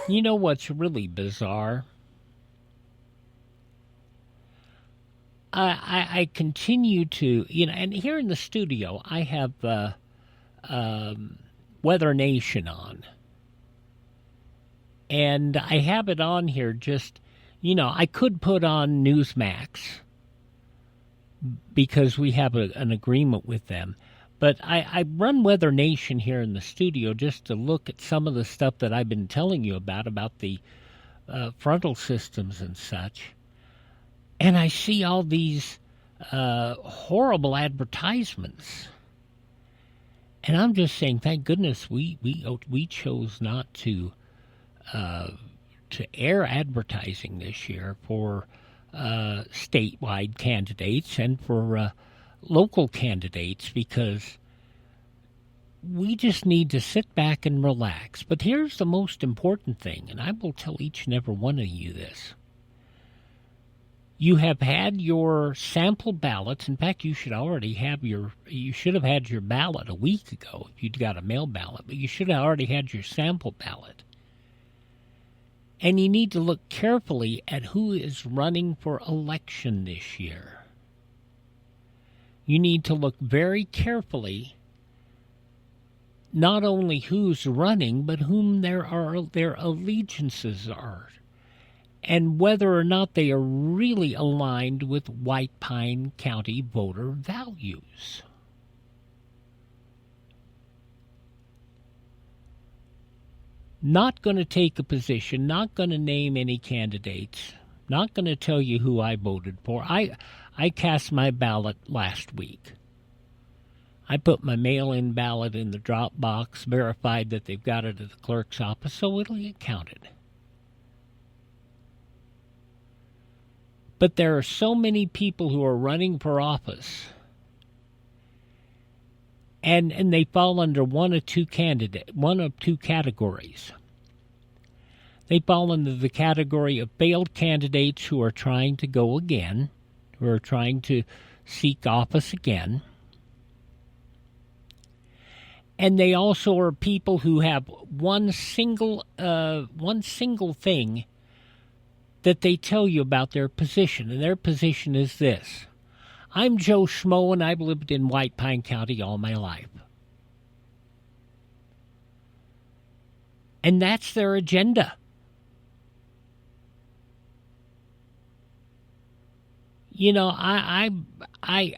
You know what's really bizarre? I continue to, and here in the studio, I have Weather Nation on. And I have it on here just, I could put on Newsmax because we have an agreement with them. But I run Weather Nation here in the studio just to look at some of the stuff that I've been telling you about the frontal systems and such. And I see all these horrible advertisements. And I'm just saying, thank goodness we chose not to air advertising this year for statewide candidates and for local candidates, because we just need to sit back and relax. But here's the most important thing, and I will tell each and every one of you this. You have had your sample ballots. In fact, you should have had your ballot a week ago if you'd got a mail ballot, but you should have already had your sample ballot. And you need to look carefully at who is running for election this year. You need to look very carefully not only who's running, but whom their allegiances are, and whether or not they are really aligned with White Pine County voter values. Not going to take a position, not going to name any candidates, not going to tell you who I voted for. I cast my ballot last week. I put my mail-in ballot in the drop box, verified that they've got it at the clerk's office, so it'll get counted. But there are so many people who are running for office, and they fall under one of two categories. They fall under the category of failed candidates who are trying to go again, who are trying to seek office again. And they also are people who have one single thing that they tell you about their position, and their position is this: I'm Joe Schmo, and I've lived in White Pine County all my life. And that's their agenda. I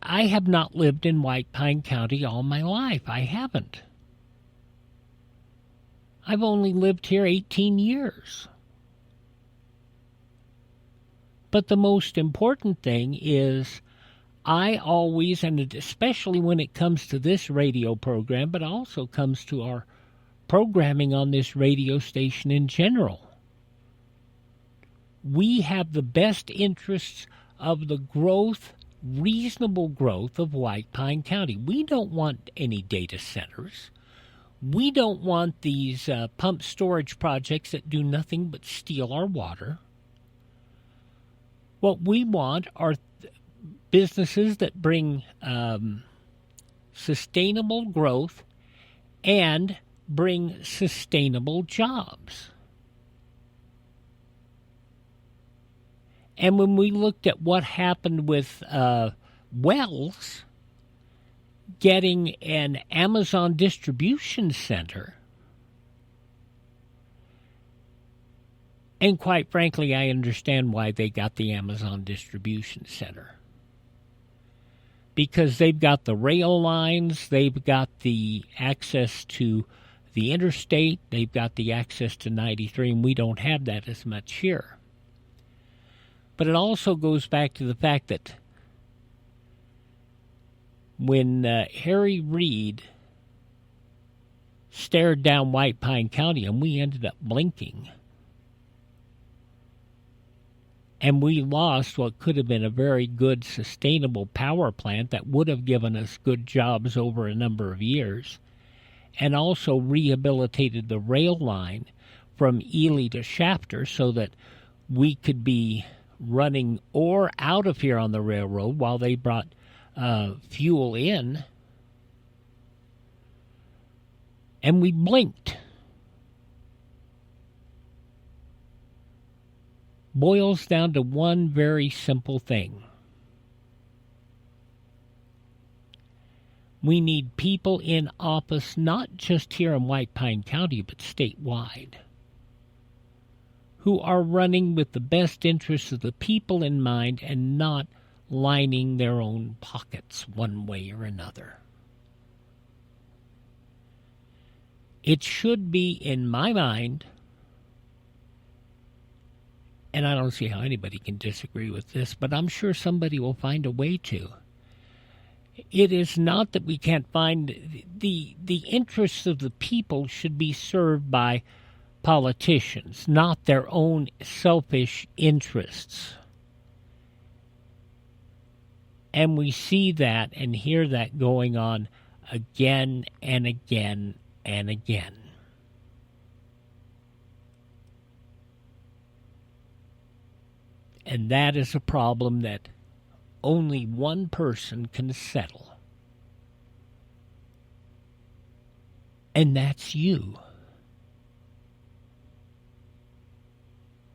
have not lived in White Pine County all my life. I haven't. I've only lived here 18 years. But the most important thing is I always, and especially when it comes to this radio program, but also comes to our programming on this radio station in general, we have the best interests of the growth, reasonable growth of White Pine County. We don't want any data centers. We don't want these pump storage projects that do nothing but steal our water. What we want are businesses that bring sustainable growth and bring sustainable jobs. And when we looked at what happened with Wells getting an Amazon distribution center, and quite frankly, I understand why they got the Amazon distribution center. Because they've got the rail lines, they've got the access to the interstate, they've got the access to 93, and we don't have that as much here. But it also goes back to the fact that when Harry Reid stared down White Pine County and we ended up blinking, and we lost what could have been a very good sustainable power plant that would have given us good jobs over a number of years, and also rehabilitated the rail line from Ely to Shafter so that we could be running ore out of here on the railroad while they brought fuel in. And we blinked. boils down to one very simple thing. We need people in office, not just here in White Pine County, but statewide, who are running with the best interests of the people in mind and not lining their own pockets one way or another. It should be, in my mind, and I don't see how anybody can disagree with this, but I'm sure somebody will find a way to. It is not that we can't find the interests of the people should be served by politicians, not their own selfish interests. And we see that and hear that going on again and again and again. And that is a problem that only one person can settle. And that's you.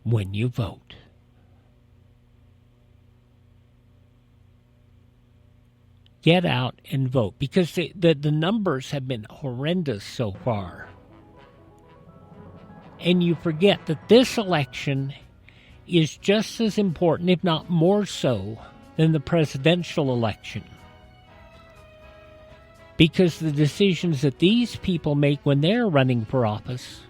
When you vote. Get out and vote, because the numbers have been horrendous so far. And you forget that this election is just as important, if not more so, than the presidential election. Because the decisions that these people make when they're running for office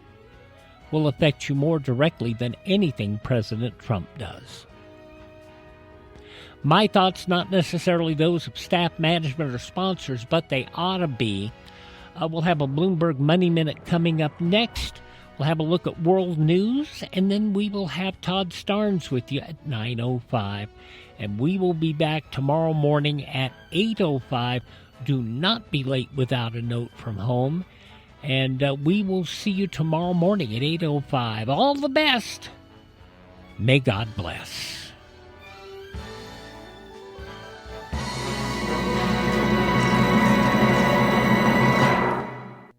will affect you more directly than anything President Trump does. My thoughts, not necessarily those of staff, management, or sponsors, but they ought to be. We'll have a Bloomberg Money Minute coming up next. We'll have a look at world news, and then we will have Todd Starnes with you at 9:05. And we will be back tomorrow morning at 8:05. Do not be late without a note from home. And we will see you tomorrow morning at 8:05. All the best. May God bless.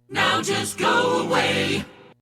Now just